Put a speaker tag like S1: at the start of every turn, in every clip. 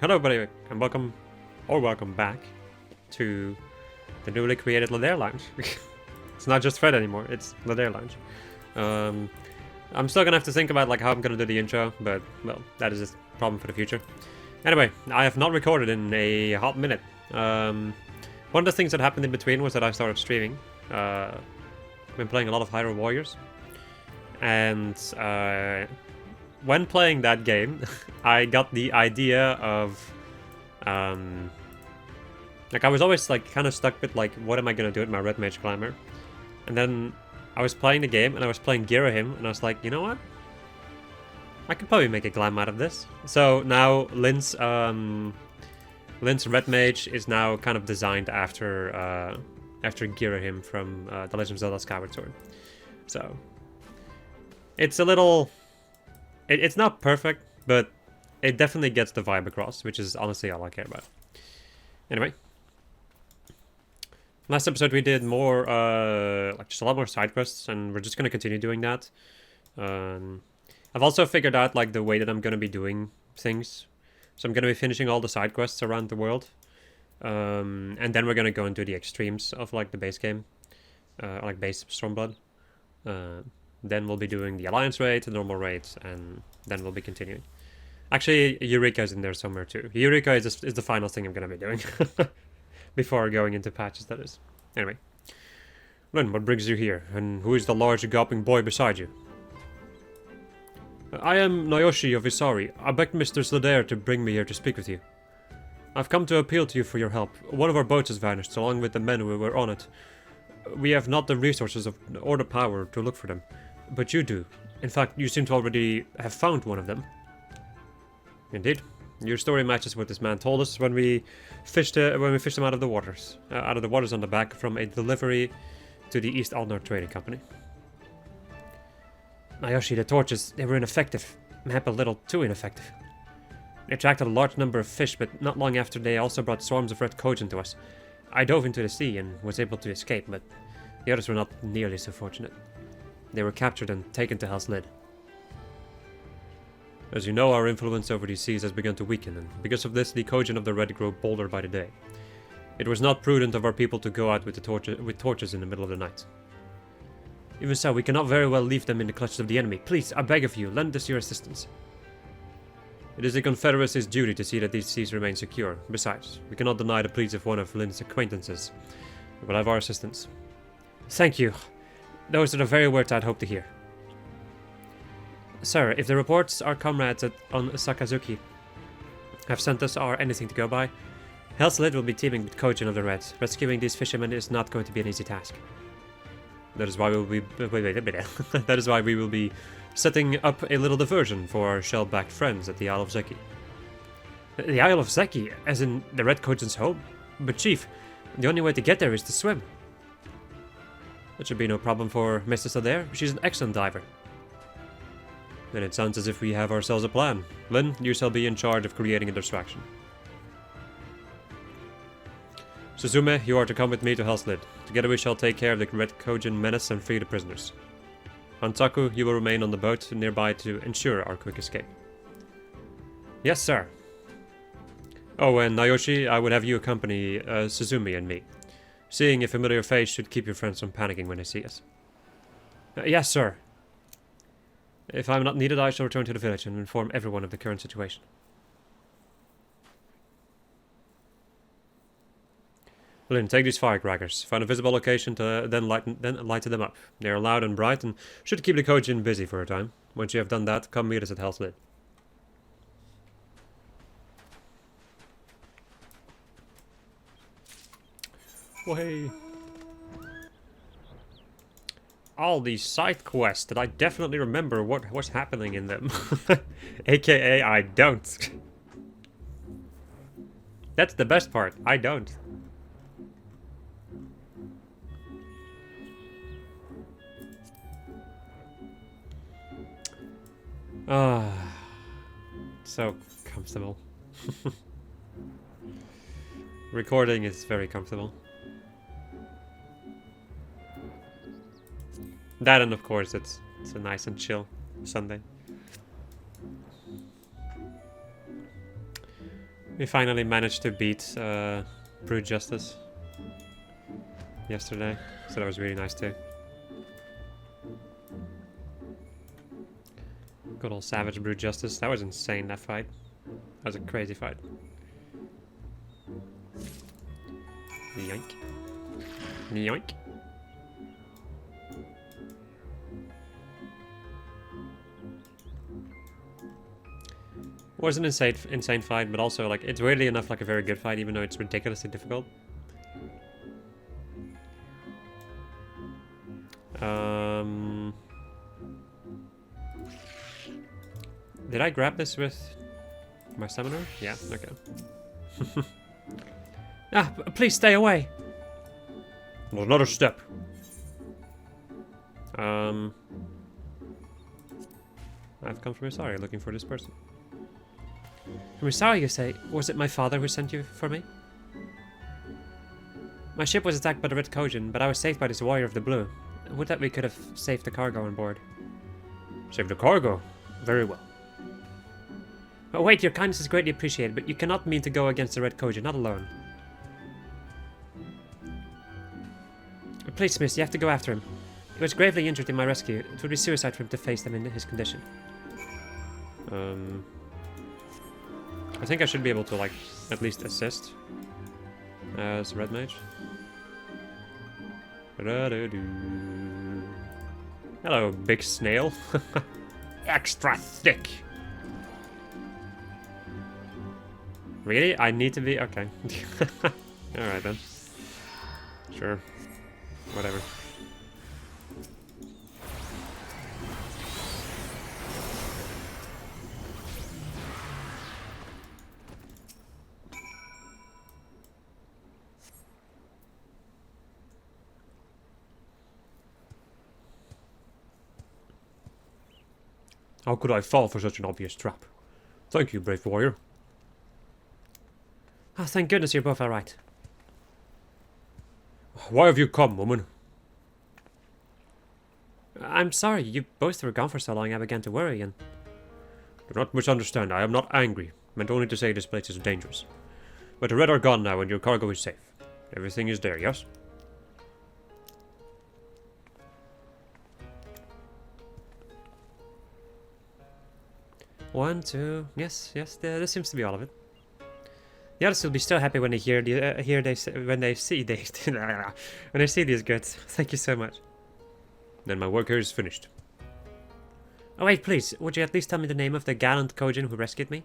S1: Hello everybody, and welcome back to the newly created Ladair Lounge. It's not just Fred anymore, it's Ladair Lounge. I'm still gonna have to think about like how I'm gonna do the intro, but well, that is a problem for the future. Anyway, I have not recorded in a hot minute. One of the things that happened in between was that I started streaming. I've been playing a lot of Hyrule Warriors, and when playing that game, I got the idea of, like I was always like kind of stuck with like, what am I gonna do with my Red Mage Glamour? And then I was playing the game and I was playing Girahim and I was like, you know what? I could probably make a glam out of this. So now Lynn's Red Mage is now kind of designed after Girahim from The Legend of Zelda Skyward Sword. So it's a little. It's not perfect, but it definitely gets the vibe across, which is honestly all I care about. Anyway. Last episode we did more, like just a lot more side quests, and we're just going to continue doing that. I've also figured out like the way that I'm going to be doing things. So I'm going to be finishing all the side quests around the world. And then we're going to go and do the extremes of like the base game. Like base Stormblood. Then we'll be doing the Alliance raid, the normal raid, and then we'll be continuing. Actually, Eureka's in there somewhere too. Eureka is the final thing I'm going to be doing. Before going into patches, that is. Anyway. Lynn, what brings you here? And who is the large gawping boy beside you? I am Nayoshi of Isari. I begged Mr. Sladair to bring me here to speak with you. I've come to appeal to you for your help. One of our boats has vanished, along with the men who were on it. We have not the resources or the power to look for them. But you do. In fact, you seem to already have found one of them. Indeed. Your story matches what this man told us when we fished him out of the waters. On the back from a delivery to the East Aldnar Trading Company. Nayoshi, the torches, they were ineffective. Maybe a little too ineffective. They attracted a large number of fish, but not long after they also brought swarms of red kojin to us. I dove into the sea and was able to escape, but the others were not nearly so fortunate. They were captured and taken to Hell's Lid. As you know, our influence over these seas has begun to weaken, and because of this, the kojin of the red grow bolder by the day. It was not prudent of our people to go out with torches in the middle of the night. Even so, we cannot very well leave them in the clutches of the enemy. Please, I beg of you, lend us your assistance. It is the Confederacy's duty to see that these seas remain secure. Besides, we cannot deny the pleas of one of Lynn's acquaintances. We will have our assistance. Thank you. Those are the very words I'd hope to hear. Sir, if the reports our comrades on Sakazuki have sent us are anything to go by, Hell's Lid will be teeming with kojin of the Reds. Rescuing these fishermen is not going to be an easy task. That is why we will be that is why we will be setting up a little diversion for our shell-backed friends at the Isle of Zeki. The Isle of Zeki, as in the Red Kojin's home? But Chief, the only way to get there is to swim. That should be no problem for Mrs. Adair. She's an excellent diver. Then it sounds as if we have ourselves a plan. Lynn, you shall be in charge of creating a distraction. Suzume, you are to come with me to Hell's Lid. Together we shall take care of the Red Kojin menace and free the prisoners. Hantaku, you will remain on the boat nearby to ensure our quick escape. Yes, sir. Oh, and Nayoshi, I would have you accompany Suzumi and me. Seeing a familiar face should keep your friends from panicking when they see us. Yes, sir. If I am not needed, I shall return to the village and inform everyone of the current situation. Lynn, take these firecrackers. Find a visible location to then light them up. They are loud and bright and should keep the kojin busy for a time. Once you have done that, come meet us at Hell's Lid. Way. All these side quests that I definitely remember what's happening in them. AKA I don't. That's the best part. I don't. Ah, so comfortable. Recording is very comfortable. That, and of course it's a nice and chill Sunday. We finally managed to beat Brute Justice yesterday, so that was really nice too. Good old Savage Brute Justice. That was insane, that fight. That was a crazy fight. Yoink. Yoink. It was an insane fight, but also, like, it's weirdly enough like a very good fight, even though it's ridiculously difficult. Did I grab this with my summoner? Yeah, okay. Ah, please stay away! Well, another step. I've come from Isari looking for this person. From Isari, you say? Was it my father who sent you for me? My ship was attacked by the Red Kojin, but I was saved by this warrior of the blue. Would that we could have saved the cargo on board. Saved the cargo? Very well. Oh wait, your kindness is greatly appreciated, but you cannot mean to go against the Red Kojin, not alone. Please, Smith, you have to go after him. He was gravely injured in my rescue. It would be suicide for him to face them in his condition. I think I should be able to, like, at least assist as Red Mage. Hello, big snail. Extra thick. Really? I need to be... Okay. Alright then. Sure. Whatever. How could I fall for such an obvious trap? Thank you, brave warrior. Ah, thank goodness you're both alright. Why have you come, woman? I'm sorry, you both were gone for so long I began to worry and... Do not misunderstand, I am not angry. Meant only to say this place is dangerous. But the Red are gone now and your cargo is safe. Everything is there, yes? One, two, yes, this seems to be all of it. The others will be so happy when they hear when they see these goods. Thank you so much. Then my work here is finished. Oh wait, please, would you at least tell me the name of the gallant Kojin who rescued me?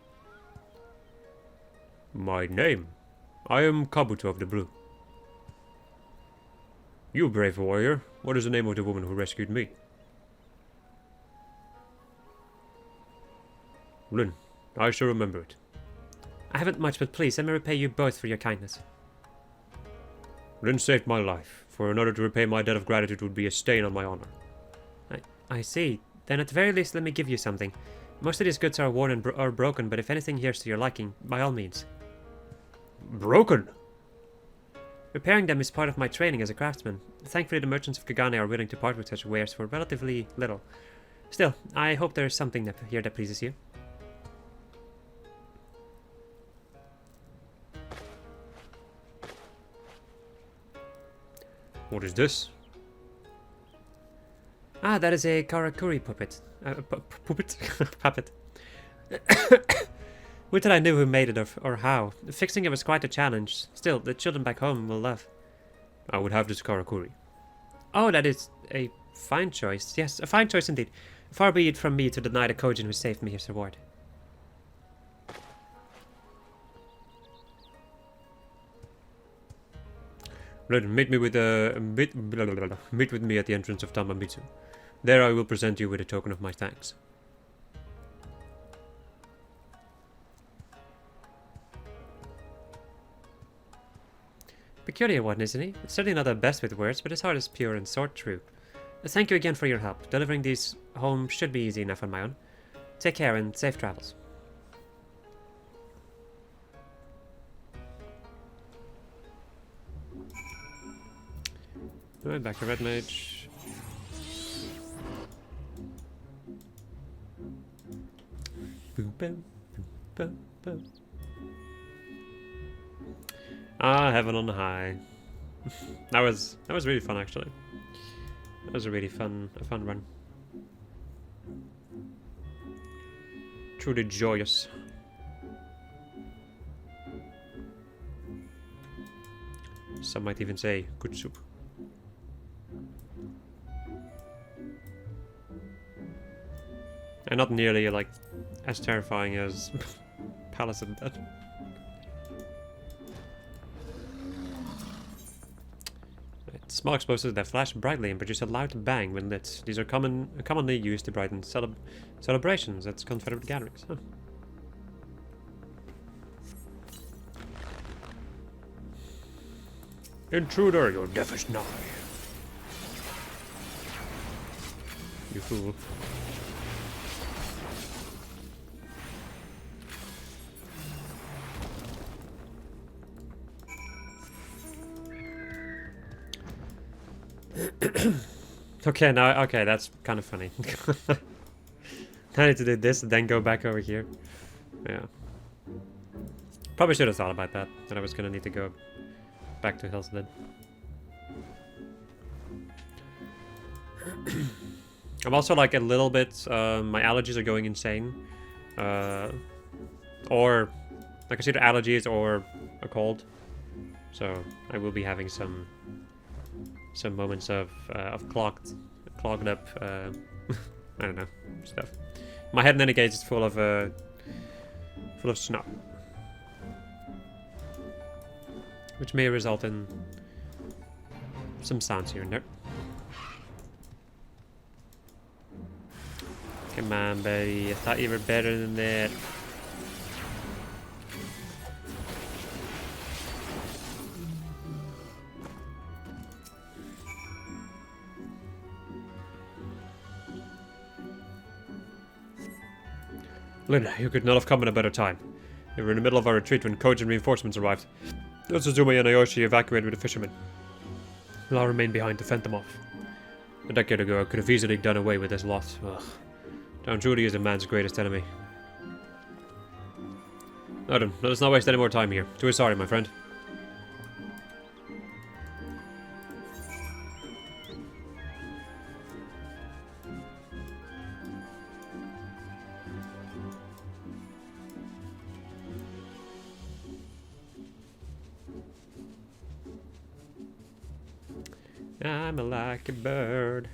S1: My name? I am Kabuto of the Blue. You brave warrior, what is the name of the woman who rescued me? Lynn, I shall remember it. I haven't much, but please, let me repay you both for your kindness. Lynn saved my life. For another to repay my debt of gratitude would be a stain on my honor. I see. Then at the very least, let me give you something. Most of these goods are worn and or broken, but if anything here's to your liking, by all means. Broken? Repairing them is part of my training as a craftsman. Thankfully, the merchants of Kagane are willing to part with such wares for relatively little. Still, I hope there is something here that pleases you. What is this? Ah, that is a Karakuri puppet. Puppet. Would that I knew who made it or how. Fixing it was quite a challenge. Still, the children back home will love. I would have this Karakuri. Oh, that is a fine choice. Yes, a fine choice indeed. Far be it from me to deny the Kojin who saved me his reward. Meet with me at the entrance of Tamamitsu. There I will present you with a token of my thanks. Peculiar one, isn't he? It's certainly not the best with words, but his heart is pure and sword true. Thank you again for your help. Delivering these home should be easy enough on my own. Take care and safe travels. Alright, back to Red Mage. Boom, boom, boom, boom, boom. Ah, heaven on high. that was really fun actually. That was a really fun run. Truly joyous. Some might even say good soup. And not nearly like as terrifying as Palace of Death. Small explosives that flash brightly and produce a loud bang when lit. These are commonly used to brighten celebrations at Confederate gatherings. Huh. Intruder, your death is nigh. You fool. Okay, that's kind of funny. I need to do this and then go back over here. Yeah. Probably should have thought about that I was gonna need to go back to Hillsdead. I'm also like a little bit, my allergies are going insane. Or, like I said, allergies or a cold. So I will be having some moments of clogged up, I don't know, stuff. My head in any case is full of snow, which may result in some sounds here and there. Come on, buddy, I thought you were better than that. Linda, you could not have come in a better time. We were in the middle of our retreat when Kojin reinforcements arrived. Suzume and Ayoshi evacuated with the fishermen. I'll remain behind to fend them off. A decade ago, I could have easily done away with this lot. Ugh. Down Judy is a man's greatest enemy. Now then, let us not waste any more time here. Too sorry, my friend. I'm like a bird.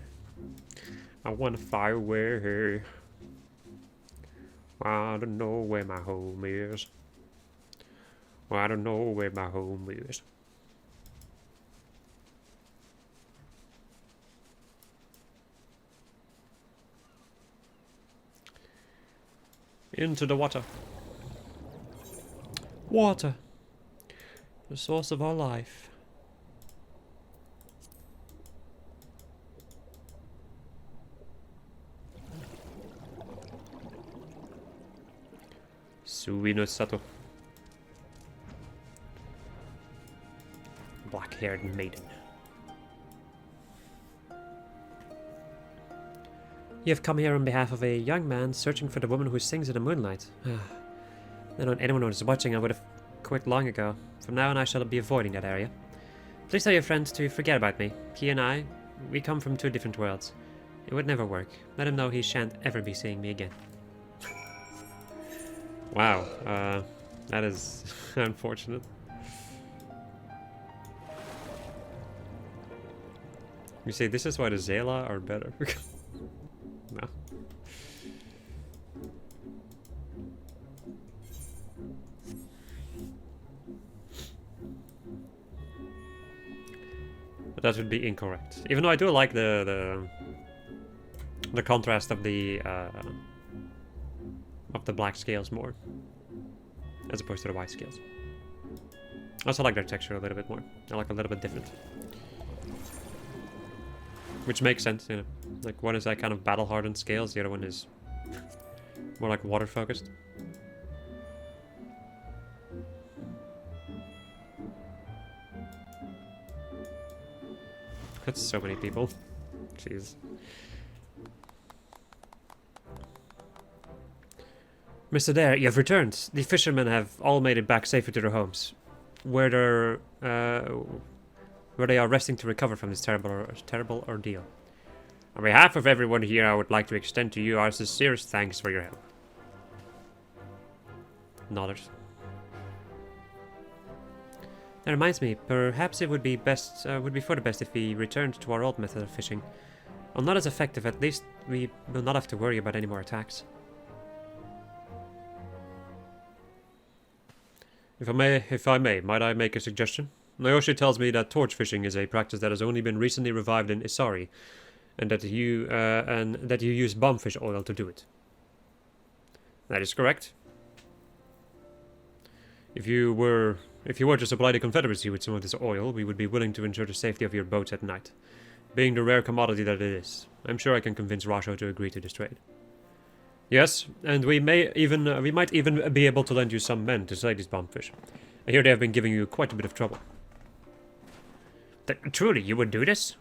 S1: I wanna fly away. I don't know where my home is. I don't know where my home is. Into the water. Water. The source of our life. Suino Sato. Black-haired maiden. You have come here on behalf of a young man searching for the woman who sings in the moonlight. Then when anyone was watching, I would have quit long ago. From now on, I shall be avoiding that area. Please tell your friend to forget about me. He and I, we come from two different worlds. It would never work. Let him know he shan't ever be seeing me again. Wow, that is unfortunate. You see, this is why the Zela are better. No. But that would be incorrect. Even though I do like the contrast of the black scales more, as opposed to the white scales. I also like their texture a little bit more. I like a little bit different. Which makes sense, you know. Like, one is that kind of battle-hardened scales, the other one is more like water-focused. That's so many people. Jeez. Mr. Dare, you have returned. The fishermen have all made it back safely to their homes. where they are resting to recover from this terrible ordeal. On behalf of everyone here, I would like to extend to you our sincerest thanks for your help. Nodded. That reminds me, perhaps it would be for the best if we returned to our old method of fishing. While not as effective, at least we will not have to worry about any more attacks. If I may, might I make a suggestion? Naoshi tells me that torch fishing is a practice that has only been recently revived in Isari, and that you use bombfish oil to do it. That is correct. If you were to supply the Confederacy with some of this oil, we would be willing to ensure the safety of your boats at night. Being the rare commodity that it is, I'm sure I can convince Rasho to agree to this trade. Yes, and we might even be able to lend you some men to slay these bombfish. I hear they have been giving you quite a bit of trouble. Truly, you would do this?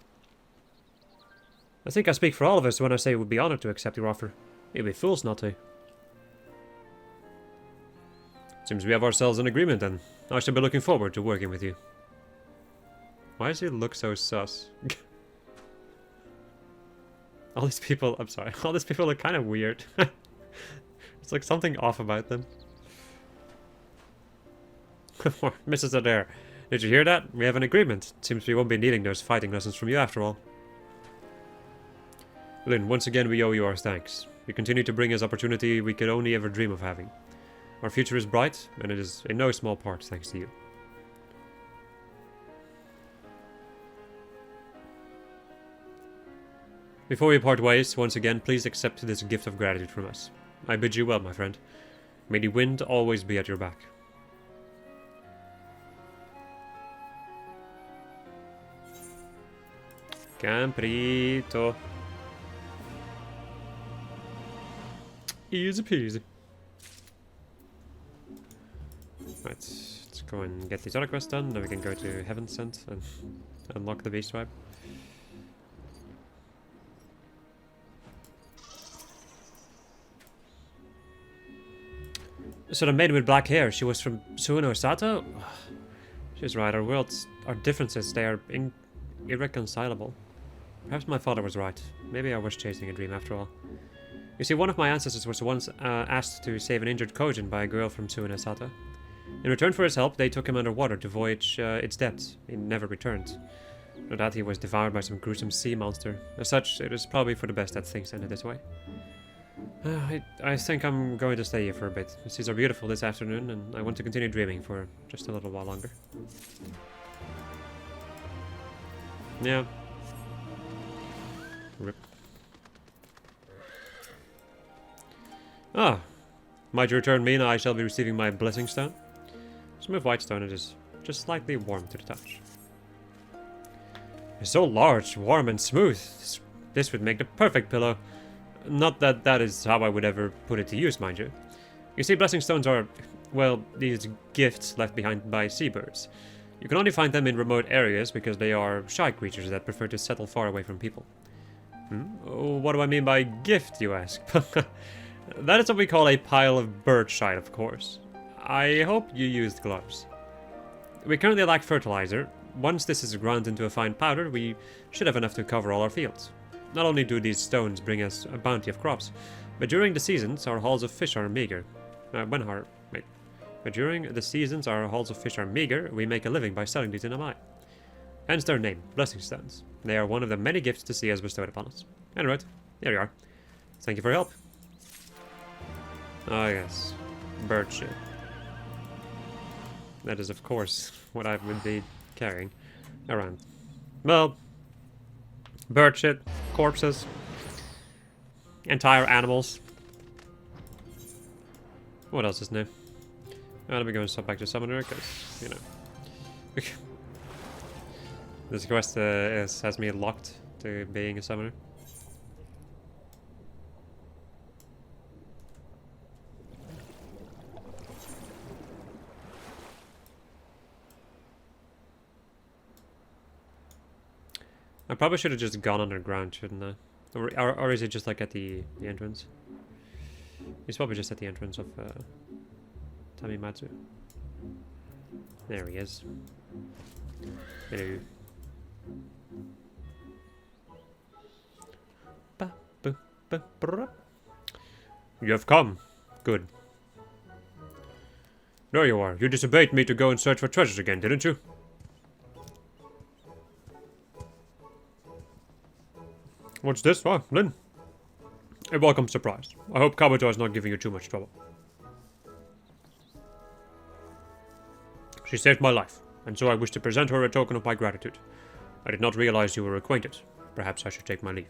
S1: I think I speak for all of us when I say we'd be honored to accept your offer. We'd be fools not to. Seems we have ourselves an agreement then. I shall be looking forward to working with you. Why does he look so sus? All these people, I'm sorry, all these people look kind of weird. It's like something off about them. Mrs. Adair, did you hear that? We have an agreement. Seems we won't be needing those fighting lessons from you after all. Lynn, once again we owe you our thanks. You continue to bring us opportunity we could only ever dream of having. Our future is bright, and it is in no small part thanks to you. Before we part ways, once again, please accept this gift of gratitude from us. I bid you well, my friend. May the wind always be at your back. Camprito. Easy peasy. Right, let's go and get these other quests done, then we can go to Heaven Sent and unlock the beast tribe. So the maiden with black hair, she was from Suino Sato? She's right, our differences, they are irreconcilable. Perhaps my father was right. Maybe I was chasing a dream after all. You see, one of my ancestors was once asked to save an injured Kojin by a girl from Suino Sato. In return for his help, they took him underwater to voyage its depths. He never returned. No doubt he was devoured by some gruesome sea monster. As such, it is probably for the best that things ended this way. I think I'm going to stay here for a bit. The seas are beautiful this afternoon, and I want to continue dreaming for just a little while longer. Yeah. Rip. Ah. Might your return mean I shall be receiving my blessing stone? Smooth white stone, it is just slightly warm to the touch. It's so large, warm, and smooth. This would make the perfect pillow. Not that that is how I would ever put it to use, mind you. You see, blessing stones are, well, these gifts left behind by seabirds. You can only find them in remote areas because they are shy creatures that prefer to settle far away from people. What do I mean by gift, you ask? That is what we call a pile of bird shite, of course. I hope you used gloves. We currently lack fertilizer. Once this is ground into a fine powder, we should have enough to cover all our fields. Not only do these stones bring us a bounty of crops, but during the seasons our hauls of fish are meager. But during the seasons our hauls of fish are meager, we make a living by selling these in a mine. Hence their name, blessing stones. They are one of the many gifts the sea has bestowed upon us. Anyway, here you are. Thank you for your help. Ah yes, bird shit. That is of course what I would be carrying around. Well, bird shit, corpses, entire animals. What else is new? Let me go and stop back to Summoner, because, you know. This quest has me locked to being a Summoner. I probably should have just gone underground, shouldn't I? Or is it just like at the entrance? It's probably just at the entrance of Tamimatsu. There he is. Hello. You have come. Good. There you are. You disobeyed me to go and search for treasures again, didn't you? What's this? Oh, Lynn. A welcome surprise. I hope Kabuto is not giving you too much trouble. She saved my life, and so I wish to present her a token of my gratitude. I did not realize you were acquainted. Perhaps I should take my leave.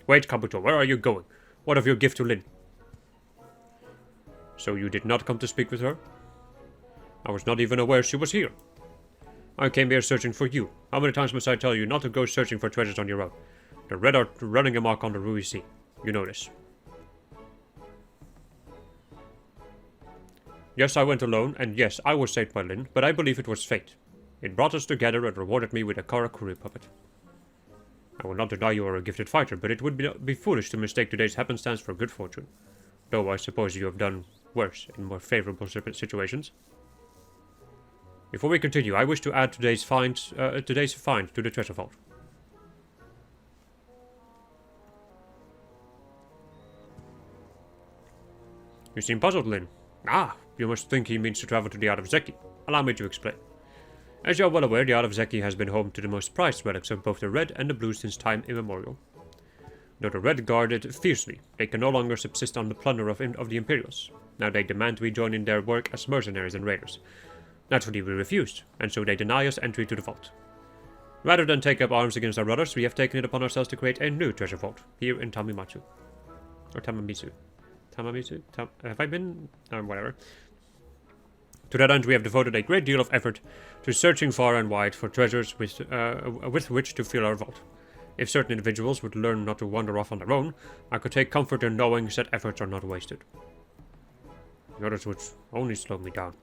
S1: Wait, Kabuto, where are you going? What of your gift to Lin? So you did not come to speak with her? I was not even aware she was here. I came here searching for you. How many times must I tell you not to go searching for treasures on your own? The Red are running amok on the Rui Sea. You know this. Yes, I went alone, and yes, I was saved by Lin, but I believe it was fate. It brought us together and rewarded me with a Karakuri puppet. I will not deny you are a gifted fighter, but it would be foolish to mistake today's happenstance for good fortune. Though I suppose you have done worse in more favorable situations. Before we continue, I wish to add today's find to the treasure vault. You seem puzzled, Lin. Ah, you must think he means to travel to the Isle of Zeki. Allow me to explain. As you are well aware, the Isle of Zeki has been home to the most prized relics of both the Red and the Blue since time immemorial. Though the Red guard it fiercely, they can no longer subsist on the plunder of the Imperials. Now they demand we join in their work as mercenaries and raiders. Naturally we refused, and so they deny us entry to the vault. Rather than take up arms against our brothers, we have taken it upon ourselves to create a new treasure vault, here in Tamimatsu. Or Tamamitsu. Tamamitsu? Have I been? Whatever. To that end, we have devoted a great deal of effort to searching far and wide for treasures with which to fill our vault. If certain individuals would learn not to wander off on their own, I could take comfort in knowing that efforts are not wasted. The others would only slow me down.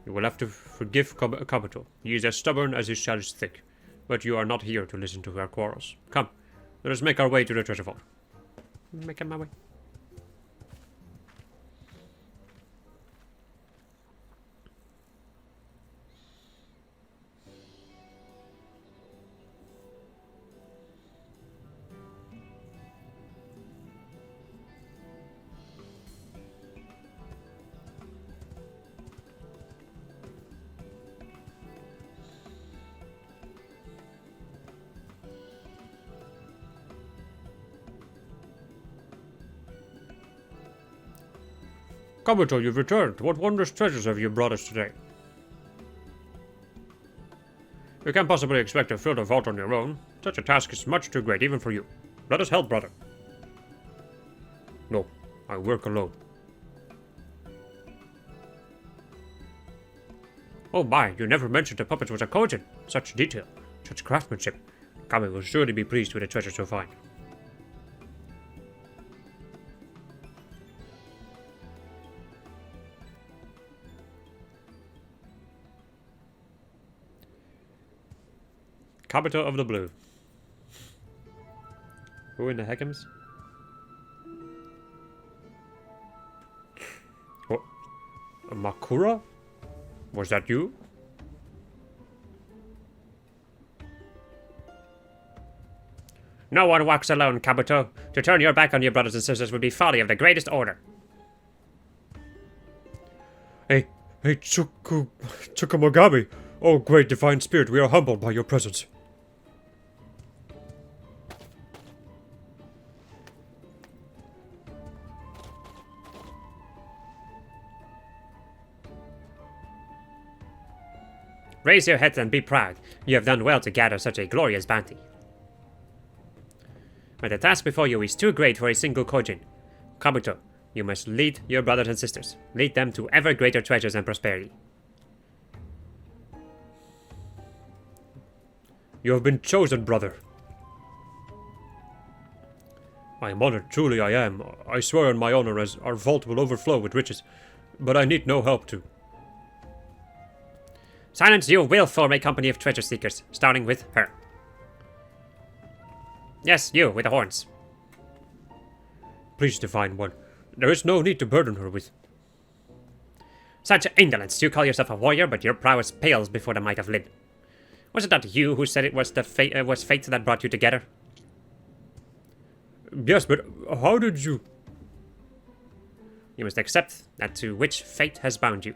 S1: You will have to forgive Kabuto. He is as stubborn as his shell is thick. But you are not here to listen to our quarrels. Come, let us make our way to the treasure vault. Making my way. Kabuto, you've returned. What wondrous treasures have you brought us today? You can't possibly expect to fill the vault on your own. Such a task is much too great, even for you. Let us help, brother. No, I work alone. Oh my, you never mentioned the puppet was a Kojin. Such detail, such craftsmanship. Kami will surely be pleased with a treasure so fine. Kabuto of the Blue. Who in the heckums? What? Makura? Was that you? No one walks alone, Kabuto. To turn your back on your brothers and sisters would be folly of the greatest order. Hey, Tsukumogami. Oh, great divine spirit, we are humbled by your presence. Raise your heads and be proud. You have done well to gather such a glorious bounty. But the task before you is too great for a single Kojin. Kabuto, you must lead your brothers and sisters. Lead them to ever greater treasures and prosperity. You have been chosen, brother. I am honored, truly I am. I swear on my honor as our vault will overflow with riches. But I need no help to. Silence, you will form a company of treasure seekers, starting with her. Yes, you, with the horns. Please, Divine One. There is no need to burden her with... Such indolence! You call yourself a warrior, but your prowess pales before the might of Lyn. Was it not you who said it was fate that brought you together? Yes, but how did you... You must accept that to which fate has bound you.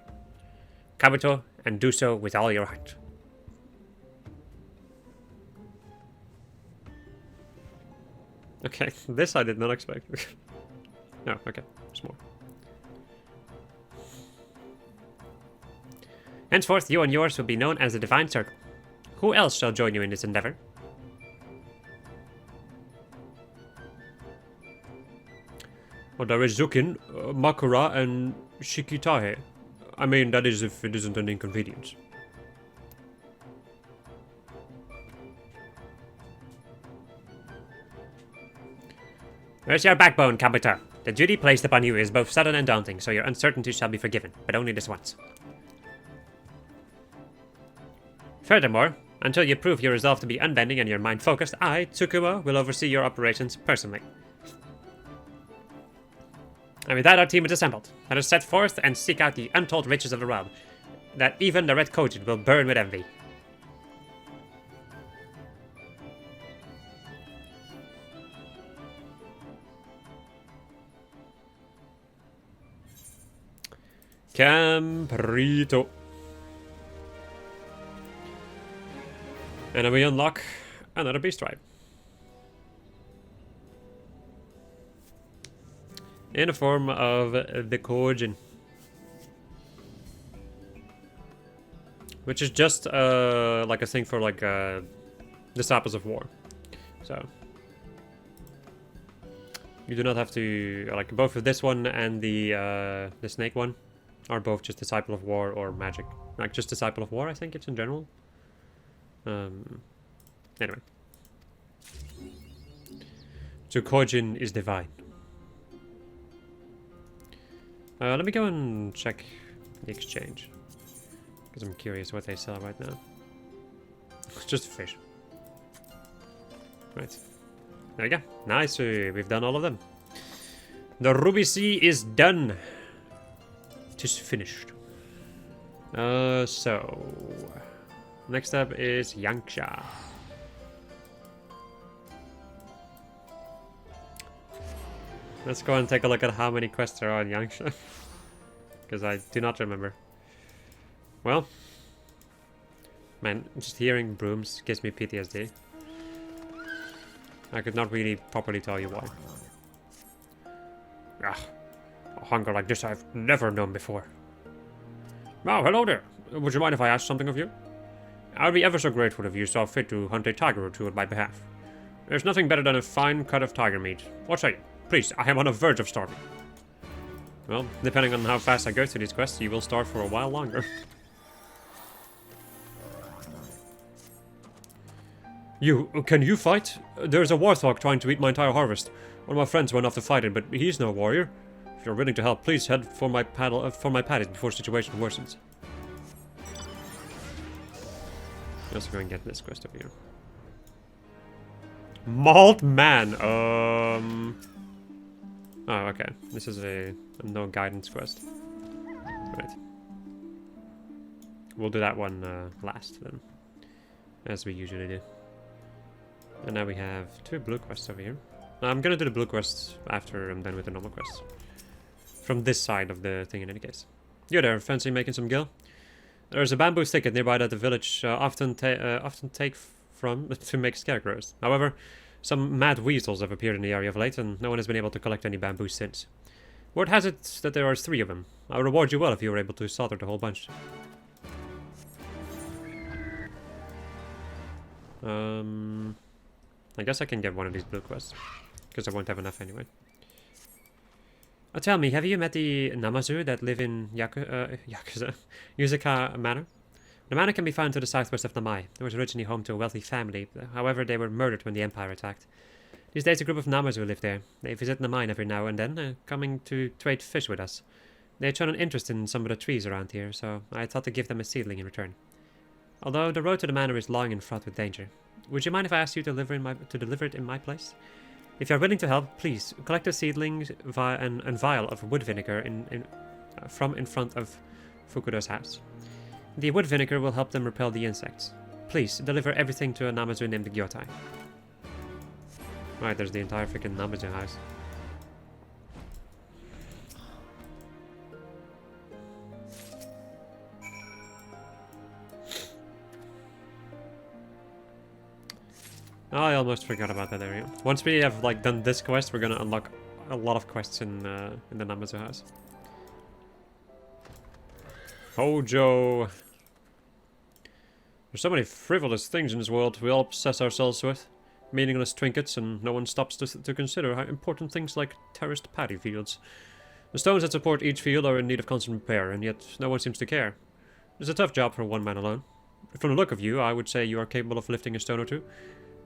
S1: Kabuto, and do so with all your heart. Okay, this I did not expect. No, okay, there's more. Henceforth, you and yours will be known as the Divine Circle. Who else shall join you in this endeavor? Well, there is Zukin, Makura, and Shikitahe. I mean, that is if it isn't an inconvenience. Where's your backbone, Kabuto? The duty placed upon you is both sudden and daunting, so your uncertainty shall be forgiven, but only this once. Furthermore, until you prove your resolve to be unbending and your mind focused, I, Tsukuma, will oversee your operations personally. And with that, our team is assembled. Let us set forth and seek out the untold riches of the realm, that even the Red Kojin will burn with envy. Camprito. And then we unlock another beast tribe. In the form of the Kojin. Which is just like a thing for like Disciples of War. So you do not have to like both of this one and the snake one are both just Disciple of War or magic. Like just Disciple of War, I think it's in general. Anyway. So Kojin is divine. Let me go and check the exchange. Because I'm curious what they sell right now. It's just fish. Right. There we go. Nice. We've done all of them. The Ruby Sea is done. It is finished. So... Next up is Yanksha. Let's go and take a look at how many quests there are on Yanksha. Because I do not remember. Well. Man, just hearing brooms gives me PTSD. I could not really properly tell you why. Ah, a hunger like this I've never known before. Oh, hello there. Would you mind if I asked something of you? I'd be ever so grateful if you saw fit to hunt a tiger or two on my behalf. There's nothing better than a fine cut of tiger meat. What say you? Please, I am on the verge of starving. Well, depending on how fast I go through these quests, you will starve for a while longer. Can you fight? There's a warthog trying to eat my entire harvest. One of my friends went off to fight it, but he's no warrior. If you're willing to help, please head for my paddies before the situation worsens. Let's go and get this quest over here. Malt Man! Oh, okay. This is a no guidance quest. Right. We'll do that one last, then. As we usually do. And now we have 2 blue quests over here. Now, I'm gonna do the blue quests after I'm done with the normal quests. From this side of the thing in any case. You there, fancy making some gil? There's a bamboo thicket nearby that the village often take from to make scarecrows. However, some mad weasels have appeared in the area of late, and no one has been able to collect any bamboo since. Word has it that there are 3 of them. I'll reward you well if you were able to slaughter the whole bunch. I guess I can get one of these blue quests, because I won't have enough anyway. Tell me, have you met the Namazu that live in Yuzaka Manor? The manor can be found to the southwest of Namai. It was originally home to a wealthy family, however they were murdered when the Empire attacked. These days a group of Namazu live there. They visit the mine every now and then, coming to trade fish with us. They had shown an interest in some of the trees around here, so I thought to give them a seedling in return. Although the road to the manor is long and fraught with danger. Would you mind if I asked you to deliver it in my place? If you are willing to help, please collect a seedling and vial of wood vinegar from in front of Fukuda's house. The wood vinegar will help them repel the insects. Please, deliver everything to a Namazu named Gyotai. Right, there's the entire freaking Namazu house. I almost forgot about that area. Once we have like done this quest, we're gonna unlock a lot of quests in the Namazu house. Hojo. There's so many frivolous things in this world we all obsess ourselves with. Meaningless trinkets, and no one stops to consider how important things like terraced paddy fields. The stones that support each field are in need of constant repair, and yet no one seems to care. It's a tough job for one man alone. From the look of you, I would say you are capable of lifting a stone or two.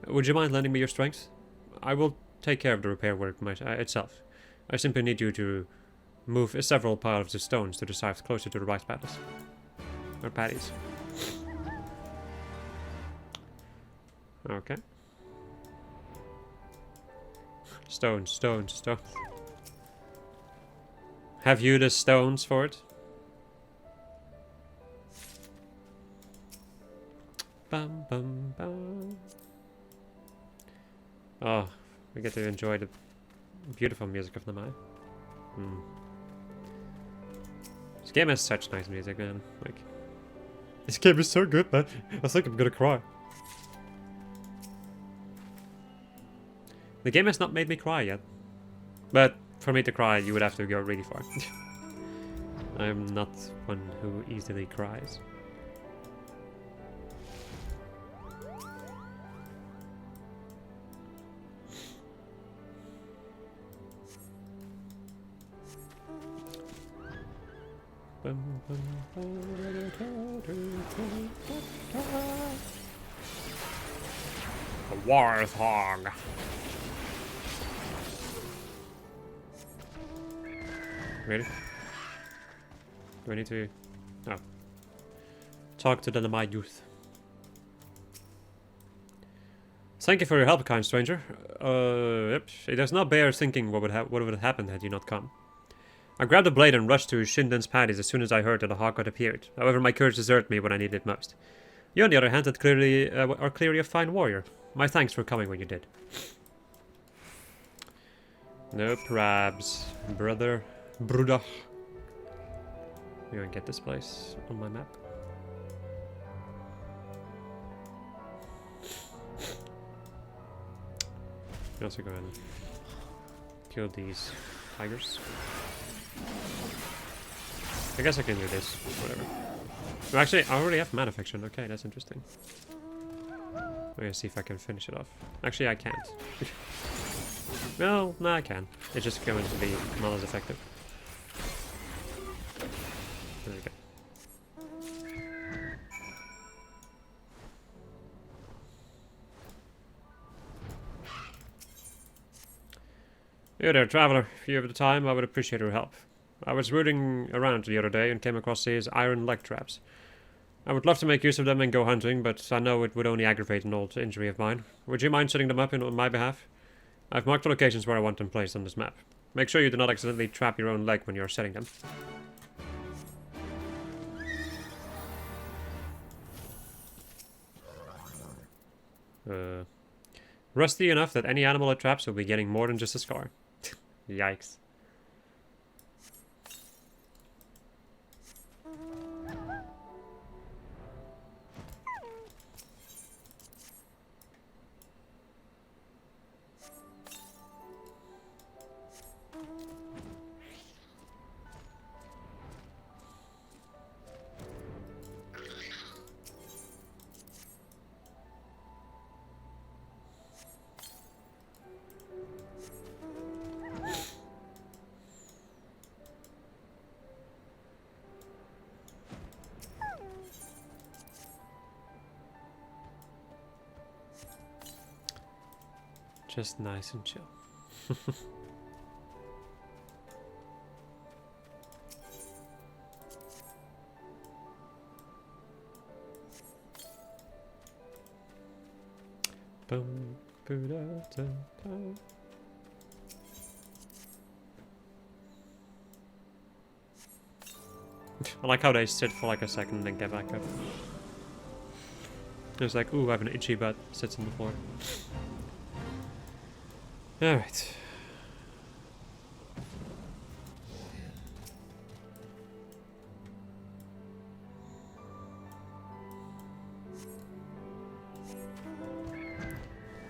S1: Would you mind lending me your strength? I will take care of the repair work itself. I simply need you to move several piles of stones to the south, closer to the rice paddies. Or paddies. Okay. Stones, stones, stones. Have you the stones for it? Bum bum bum. Oh, we get to enjoy the beautiful music of Namai. This game has such nice music, man. Like, this game is so good, man. I think I'm gonna cry. The game has not made me cry yet. But for me to cry, you would have to go really far. I'm not one who easily cries. A warthog. Really? Do I need to... Oh. Talk to the Namai youth. Thank you for your help, kind stranger. Yep. It does not bear thinking what would have happened had you not come. I grabbed a blade and rushed to Shinden's paddies as soon as I heard that the hawk had appeared. However, my courage deserted me when I needed it most. You, on the other hand, are clearly a fine warrior. My thanks for coming when you did. No probs, brother. Bruder. We're gonna get this place on my map. We also go and kill these tigers. I guess I can do this. Whatever. Well, actually, I already have mana fiction. Okay, that's interesting. I'm gonna see if I can finish it off. Actually, I can't. No, I can. It's just going to be not as effective. There we go. Hey there, traveler. If you have the time, I would appreciate your help. I was rooting around the other day and came across these iron leg traps. I would love to make use of them and go hunting, but I know it would only aggravate an old injury of mine. Would you mind setting them up on my behalf? I've marked the locations where I want them placed on this map. Make sure you do not accidentally trap your own leg when you are setting them. Rusty enough that any animal it traps will be getting more than just a scar. Yikes. Just nice and chill. Boom, I like how they sit for like a second and then get back up. It's like, ooh, I have an itchy butt. Sits on the floor. Alright.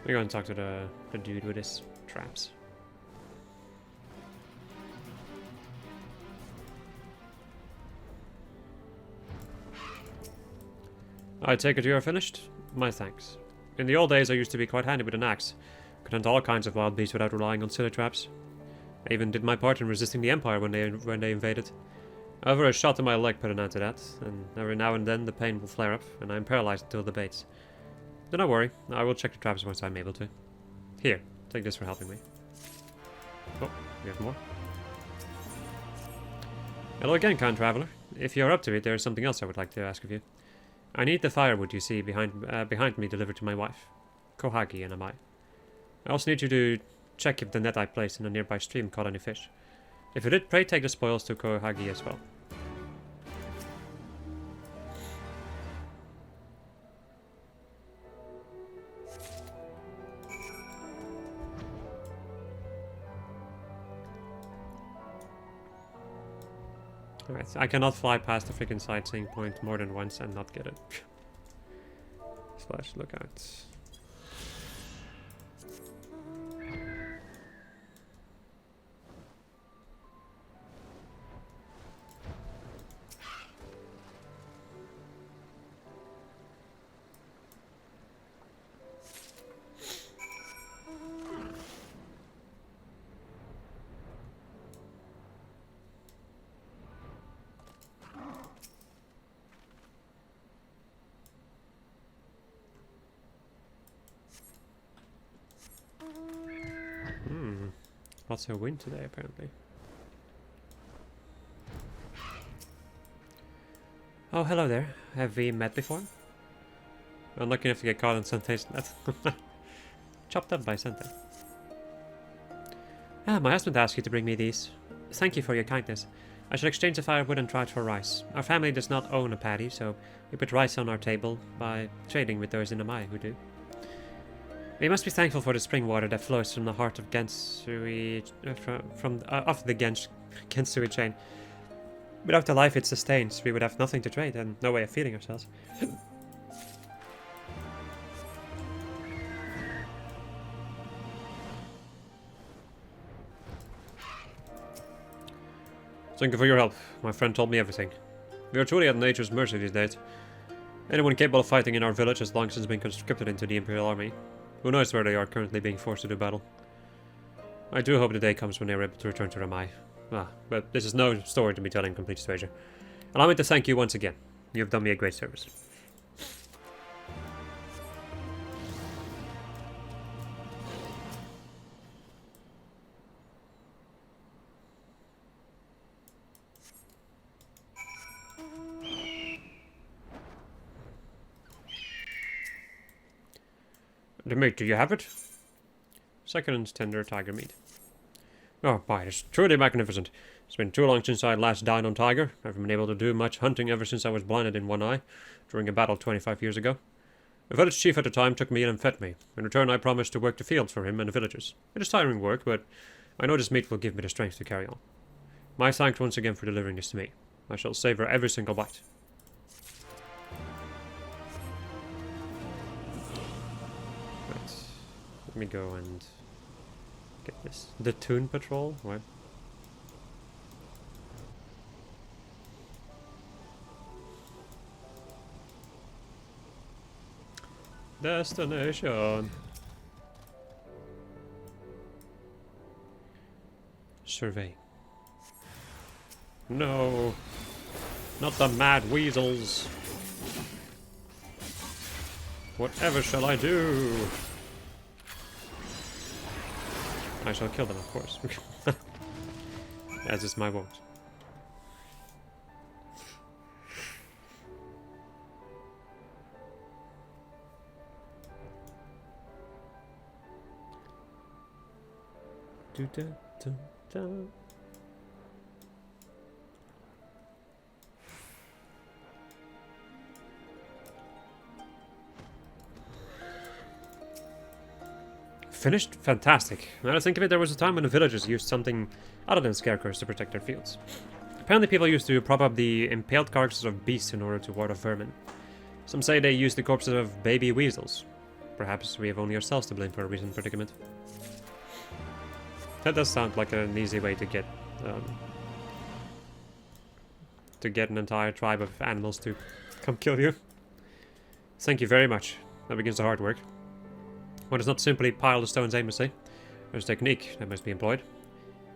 S1: We're going to talk to the dude with his traps. I take it you are finished? My thanks. In the old days I used to be quite handy with an axe. Could hunt all kinds of wild beasts without relying on silly traps. I even did my part in resisting the Empire when they invaded. However, a shot in my leg put an end to that, and every now and then the pain will flare up, and I am paralyzed until the baits. Do not worry, I will check the traps once I am able to. Here, take this for helping me. Oh, we have more. Hello again, kind traveler. If you are up to it, there is something else I would like to ask of you. I need the firewood you see behind me delivered to my wife, Kohagi and Amai. I also need you to check if the net I placed in a nearby stream caught any fish. If it did, pray take the spoils to Kohagi as well. Alright, I cannot fly past the freaking sightseeing point more than once and not get it. Slash lookouts. Lots of wind today, apparently. Oh, hello there. Have we met before? I'm lucky enough to get caught on Sentei's net. Chopped up by Sentei. Ah, my husband asked you to bring me these. Thank you for your kindness. I shall exchange the firewood and try it for rice. Our family does not own a paddy, so we put rice on our table by trading with those in Amai who do. We must be thankful for the spring water that flows from the heart of Gensui, off the Gensui chain. Without the life it sustains, we would have nothing to trade and no way of feeding ourselves. Thank you for your help. My friend told me everything. We are truly at nature's mercy these days. Anyone capable of fighting in our village has long since been conscripted into the Imperial Army. Who knows where they are currently being forced to do battle. I do hope the day comes when they are able to return to Ramai. But this is no story to be telling, complete stranger. Allow me to thank you once again. You have done me a great service. The meat, do you have it? Second tender tiger meat. Oh, boy, it's truly magnificent. It's been too long since I last dined on tiger. I haven't been able to do much hunting ever since I was blinded in one eye, during a battle 25 years ago. The village chief at the time took me in and fed me. In return, I promised to work the fields for him and the villagers. It is tiring work, but I know this meat will give me the strength to carry on. My thanks once again for delivering this to me. I shall savor every single bite. Let me go and get this. The Toon Patrol? What? Destination. Survey. No. Not the mad weasels. Whatever shall I do? I shall kill them, of course. As is my wont. Finished? Fantastic. Now to think of it, there was a time when the villagers used something other than scarecrows to protect their fields. Apparently people used to prop up the impaled carcasses of beasts in order to ward off vermin. Some say they used the corpses of baby weasels. Perhaps we have only ourselves to blame for our recent predicament. That does sound like an easy way to get an entire tribe of animals to come kill you. Thank you very much. That begins the hard work. One does not simply pile the stones aimlessly. There's technique that must be employed.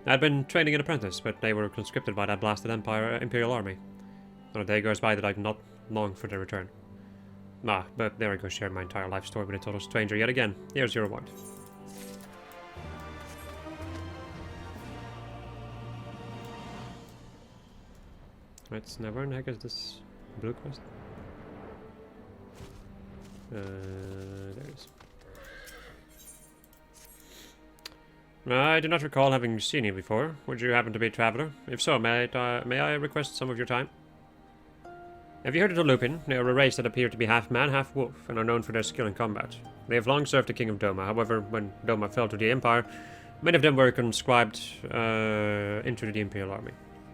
S1: I had been training an apprentice, but they were conscripted by that blasted Imperial army. Not a day goes by that I do not long for their return. Ah, but there I go, share my entire life story with a total stranger yet again. Here's your reward. Right, now where in the heck is this blue quest? There it is. I do not recall having seen you before. Would you happen to be a traveler? If so, may I request some of your time? Have you heard of the Lupin? They are a race that appear to be half man, half wolf, and are known for their skill in combat. They have long served the King of Doma. However, when Doma fell to the Empire, many of them were conscribed into the Imperial army.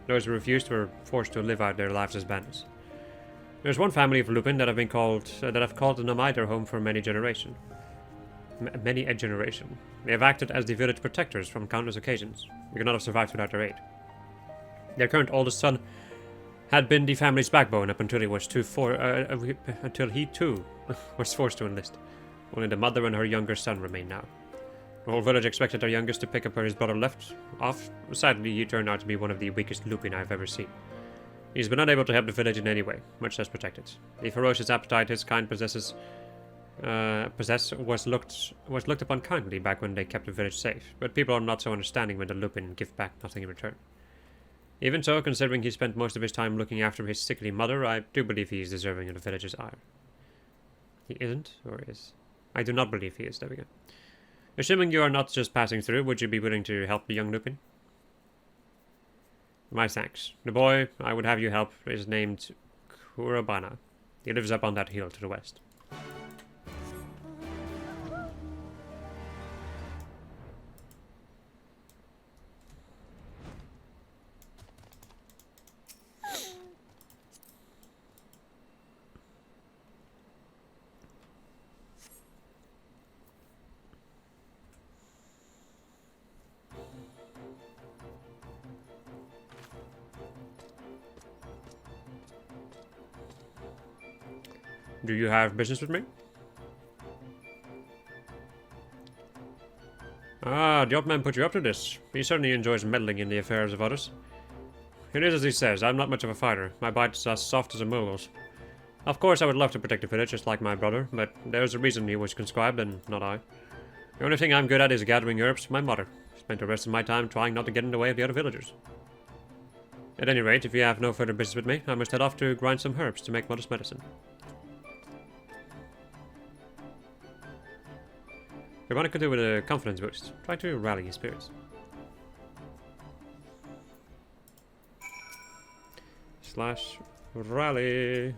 S1: Those who refused were forced to live out their lives as bandits. There's one family of Lupin that have called the Namai their home for many generations. Many a generation. They have acted as the village protectors from countless occasions. We could not have survived without their aid. Their current oldest son had been the family's backbone up until until he too was forced to enlist. Only the mother and her younger son remain now. The whole village expected their youngest to pick up where his brother left off. Sadly, he turned out to be one of the weakest Lupin I've ever seen. He's been unable to help the village in any way, much less protect it. The ferocious appetite his kind was looked upon kindly back when they kept the village safe, but people are not so understanding when the Lupin give back nothing in return. Even so, considering he spent most of his time looking after his sickly mother, I do believe he is deserving of the village's ire. He isn't, or is? I do not believe he is. There we go. Assuming you are not just passing through, would you be willing to help the young Lupin? My thanks. The boy I would have you help is named Kurabana. He lives up on that hill to the west. Do you have business with me? Ah, the old man put you up to this. He certainly enjoys meddling in the affairs of others. It is as he says, I'm not much of a fighter. My bite's as soft as a mole's. Of course, I would love to protect the village just like my brother, but there's a reason he was conscribed and not I. The only thing I'm good at is gathering herbs for my mother. Spent the rest of my time trying not to get in the way of the other villagers. At any rate, if you have no further business with me, I must head off to grind some herbs to make mother's medicine. What could do with a confidence boost. Try to rally his spirits. Slash rally.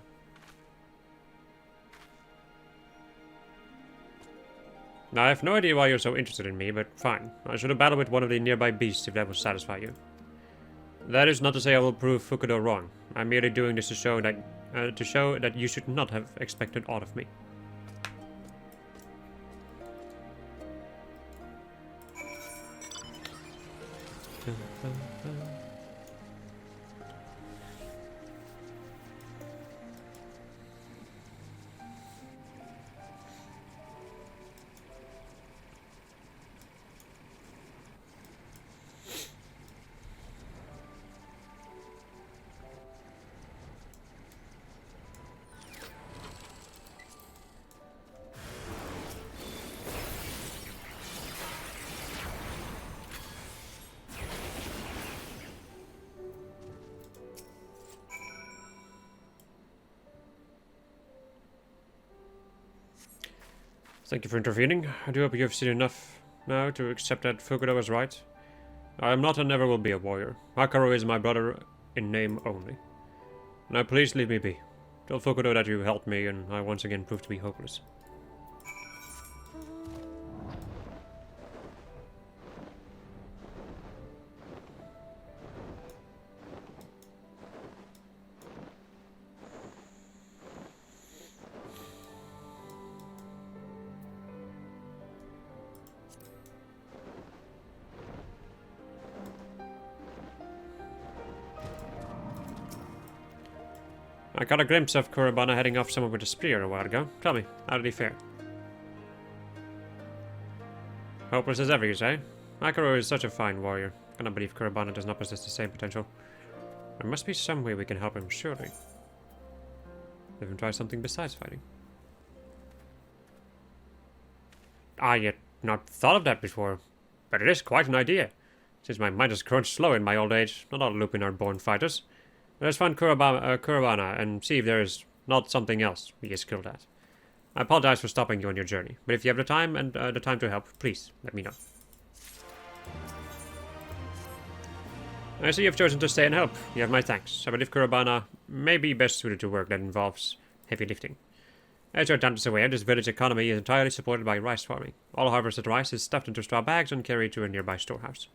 S1: Now, I have no idea why you're so interested in me, but fine. I should have battled with one of the nearby beasts if that would satisfy you. That is not to say I will prove Fukudo wrong. I'm merely doing this to show that you should not have expected aught of me. Thank you for intervening. I do hope you have seen enough now to accept that Fukudo was right. I am not and never will be a warrior. Hakaru is my brother in name only. Now please leave me be. Tell Fukudo that you helped me and I once again proved to be hopeless. I got a glimpse of Kurabana heading off somewhere with a spear a while ago. Tell me, how did he fare? Hopeless as ever, you say? Akuro is such a fine warrior. I cannot believe Kurabana does not possess the same potential. There must be some way we can help him, surely. Let him try something besides fighting. I had not thought of that before, but it is quite an idea. Since my mind has grown slow in my old age, not all Lupin are born fighters. Let us find Kurabana and see if there is not something else he is skilled at. I apologize for stopping you on your journey, but if you have the time and the time to help, please let me know. I see you have chosen to stay and help. You have my thanks. I believe Kurabana may be best suited to work that involves heavy lifting. As your dad is aware, this village economy is entirely supported by rice farming. All harvested rice is stuffed into straw bags and carried to a nearby storehouse.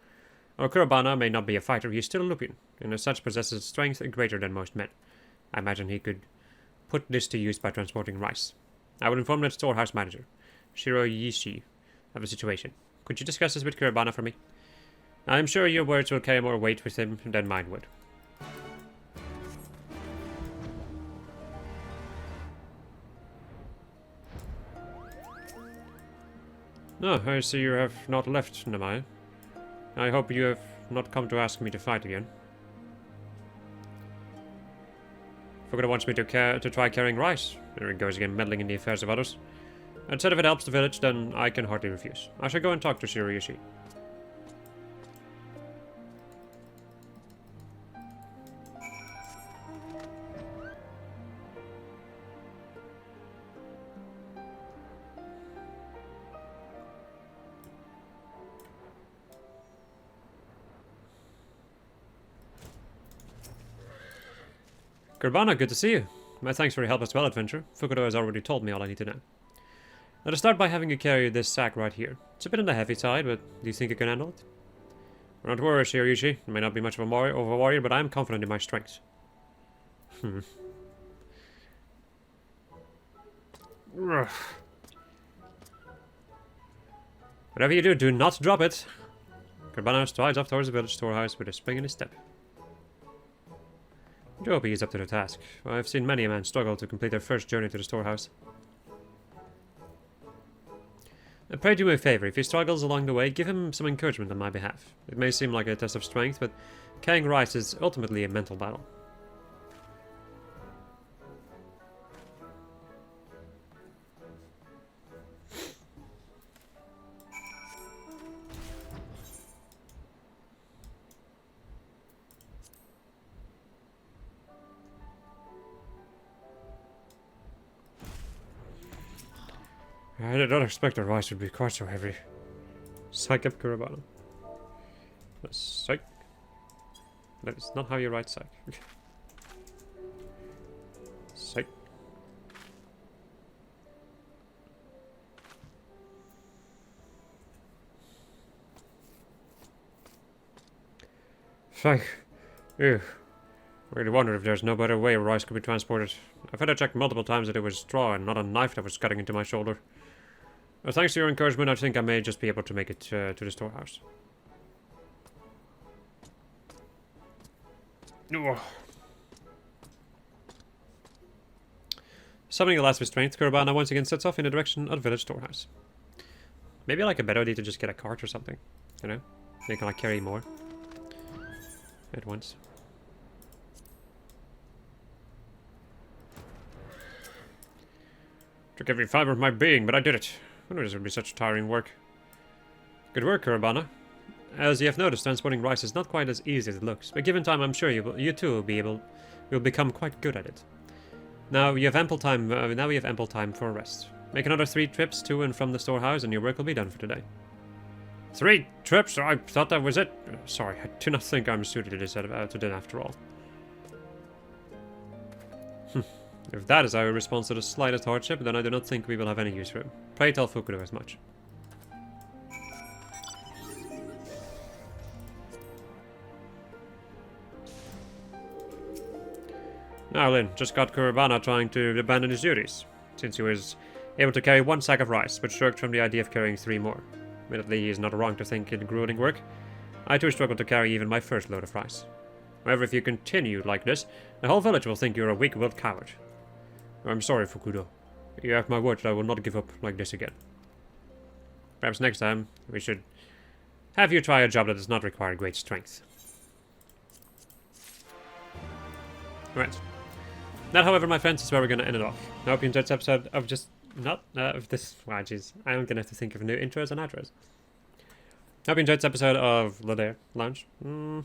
S1: While Kurabana may not be a fighter, he is still a Lupin, and as such possesses strength greater than most men. I imagine he could put this to use by transporting rice. I will inform the storehouse manager, Shiroyishi, of the situation. Could you discuss this with Kurabana for me? I am sure your words will carry more weight with him than mine would. No, I see you have not left, Namaya. I hope you have not come to ask me to fight again. Fukuda wants me to try carrying rice. There he goes again, meddling in the affairs of others. And said if it helps the village, then I can hardly refuse. I shall go and talk to Shiroyishi. Kurabana, good to see you. My thanks for your help as well, adventurer. Fukuda has already told me all I need to know. Let us start by having you carry this sack right here. It's a bit on the heavy side, but do you think you can handle it? Don't worry, Shiroyishi. I may not be much of a warrior, but I am confident in my strength. Whatever you do, do not drop it. Kurabana strides off towards the village storehouse with a spring in his step. I hope he is up to the task. I've seen many a man struggle to complete their first journey to the storehouse. Pray do me a favor. If he struggles along the way, give him some encouragement on my behalf. It may seem like a test of strength, but carrying rice is ultimately a mental battle. I did not expect the rice would be quite so heavy. Psych up Kurabana. Psych. That is not how you write psych. Psych. Psych. Ew. I really wonder if there's no better way rice could be transported. I've had to check multiple times that it was straw and not a knife that was cutting into my shoulder. Well, thanks to your encouragement, I think I may just be able to make it to the storehouse. Ugh. Summoning the last restraint, Kurabana once again sets off in the direction of the village storehouse. Maybe like a better idea to just get a cart or something, you know? They can like carry more at once. Took every fiber of my being, but I did it. I knew this would be such tiring work. Good work, Kurabana. As you have noticed, transporting rice is not quite as easy as it looks, but given time, I'm sure you too will become quite good at it. Now we have ample time for a rest. Make another 3 trips to and from the storehouse, and your work will be done for today. 3 trips? I thought that was it. Sorry, I do not think I'm suited to this after all. If that is our response to the slightest hardship, then I do not think we will have any use for him. Pray tell Fukuda as much. Now Lin, just got Kurabana trying to abandon his duties, since he was able to carry 1 sack of rice, but shirked from the idea of carrying 3 more. Admittedly, he is not wrong to think in grueling work. I too struggled to carry even my first load of rice. However, if you continue like this, the whole village will think you're a weak-willed coward. I'm sorry, Fukudo. You have my word that I will not give up like this again. Perhaps next time, we should have you try a job that does not require great strength. Right. That, however, my friends, is where we're going to end it off. I hope you enjoyed this episode of just... Not... of this... Wow, jeez. I'm going to have to think of new intros and outros. I hope you enjoyed this episode of Ladair Lounge. I'm going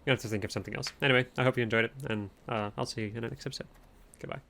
S1: to have to think of something else. Anyway, I hope you enjoyed it, and I'll see you in the next episode. Goodbye.